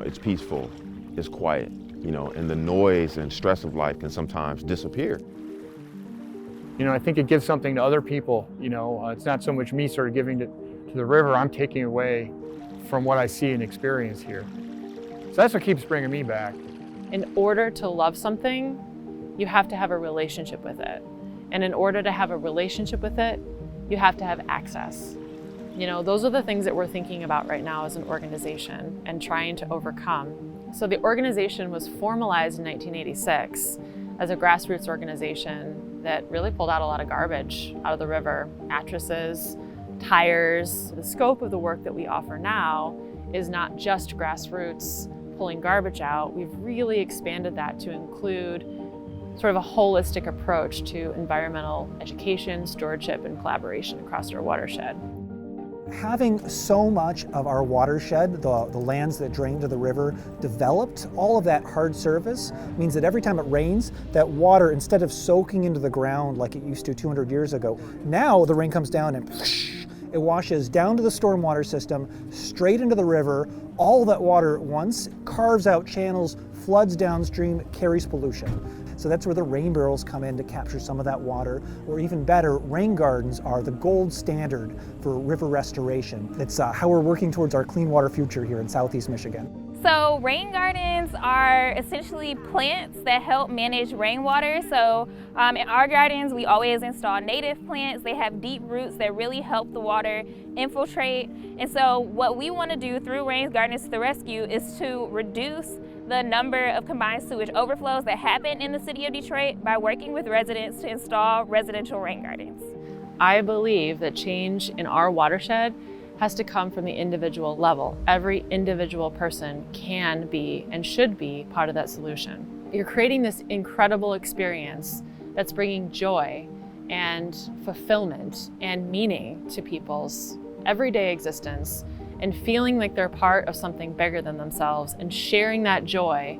it's peaceful, it's quiet, and the noise and stress of life can sometimes disappear. I think it gives something to other people. It's not so much me sort of giving to the river, I'm taking away from what I see and experience here. So that's what keeps bringing me back. In order to love something, you have to have a relationship with it. And in order to have a relationship with it, you have to have access. Those are the things that we're thinking about right now as an organization and trying to overcome. So the organization was formalized in 1986 as a grassroots organization that really pulled out a lot of garbage out of the river, mattresses, tires. The scope of the work that we offer now is not just grassroots pulling garbage out. We've really expanded that to include sort of a holistic approach to environmental education, stewardship, and collaboration across our watershed. Having so much of our watershed, the lands that drain to the river, developed, all of that hard surface means that every time it rains, that water, instead of soaking into the ground like it used to 200 years ago, now the rain comes down and it washes down to the stormwater system, straight into the river. All that water at once carves out channels, floods downstream, carries pollution. So that's where the rain barrels come in to capture some of that water, or even better, rain gardens are the gold standard for river restoration. It's how we're working towards our clean water future here in Southeast Michigan. So rain gardens are essentially plants that help manage rainwater. So in our gardens, we always install native plants. They have deep roots that really help the water infiltrate. And so what we want to do through Rain Gardens to the Rescue is to reduce the number of combined sewage overflows that happen in the city of Detroit by working with residents to install residential rain gardens. I believe that change in our watershed has to come from the individual level. Every individual person can be and should be part of that solution. You're creating this incredible experience that's bringing joy and fulfillment and meaning to people's everyday existence, and feeling like they're part of something bigger than themselves, and sharing that joy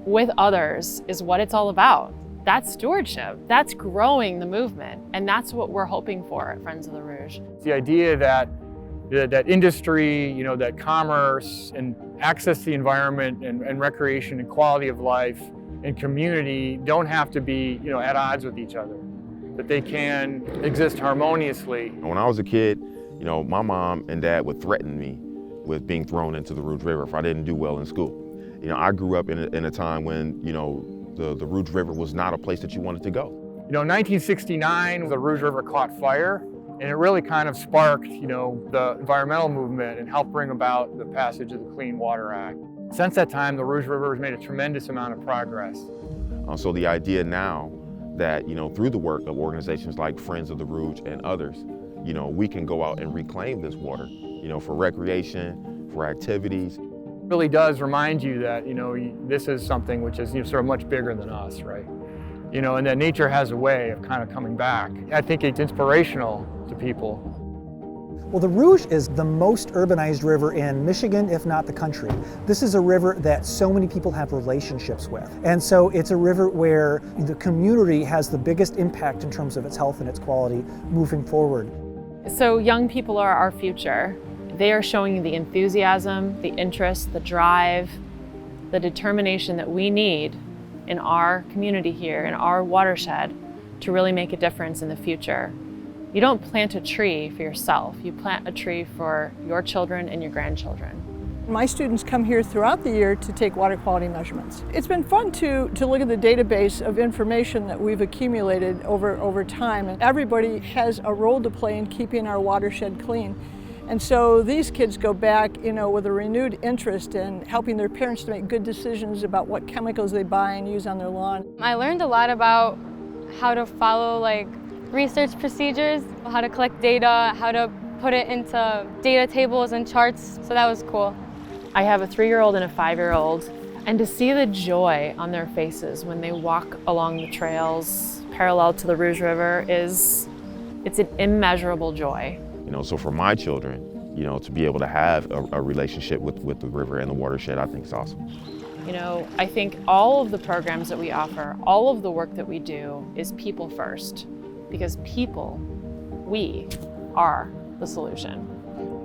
with others is what it's all about. That's stewardship, that's growing the movement, and that's what we're hoping for at Friends of the Rouge. The idea that industry, that commerce and access to the environment and recreation and quality of life and community don't have to be, at odds with each other, that they can exist harmoniously. When I was a kid, my mom and dad would threaten me with being thrown into the Rouge River if I didn't do well in school. I grew up in a time when, the Rouge River was not a place that you wanted to go. In 1969, the Rouge River caught fire, and it really kind of sparked, the environmental movement and helped bring about the passage of the Clean Water Act. Since that time, the Rouge River has made a tremendous amount of progress. So the idea now that, through the work of organizations like Friends of the Rouge and others, we can go out and reclaim this water, for recreation, for activities. It really does remind you that, this is something which is sort of much bigger than us, right? And that nature has a way of kind of coming back. I think it's inspirational to people. Well, the Rouge is the most urbanized river in Michigan, if not the country. This is a river that so many people have relationships with. And so it's a river where the community has the biggest impact in terms of its health and its quality moving forward. So young people are our future. They are showing the enthusiasm, the interest, the drive, the determination that we need in our community here, in our watershed, to really make a difference in the future. You don't plant a tree for yourself. You plant a tree for your children and your grandchildren. My students come here throughout the year to take water quality measurements. It's been fun to look at the database of information that we've accumulated over time. And everybody has a role to play in keeping our watershed clean. And so these kids go back, with a renewed interest in helping their parents to make good decisions about what chemicals they buy and use on their lawn. I learned a lot about how to follow research procedures, how to collect data, how to put it into data tables and charts, so that was cool. I have a 3-year-old and a 5-year-old, and to see the joy on their faces when they walk along the trails parallel to the Rouge River it's an immeasurable joy. So for my children, to be able to have a relationship with the river and the watershed, I think is awesome. I think all of the programs that we offer, all of the work that we do is people first, because people, we are the solution.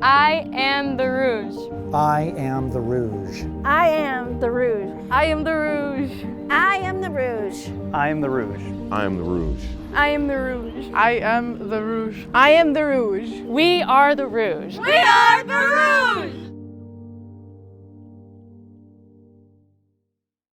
I am the Rouge. I am the Rouge. I am the Rouge. I am the Rouge. I am the Rouge. I am the Rouge. I am the Rouge. I am the Rouge. I am the Rouge. I am the Rouge. We are the Rouge. We are the Rouge!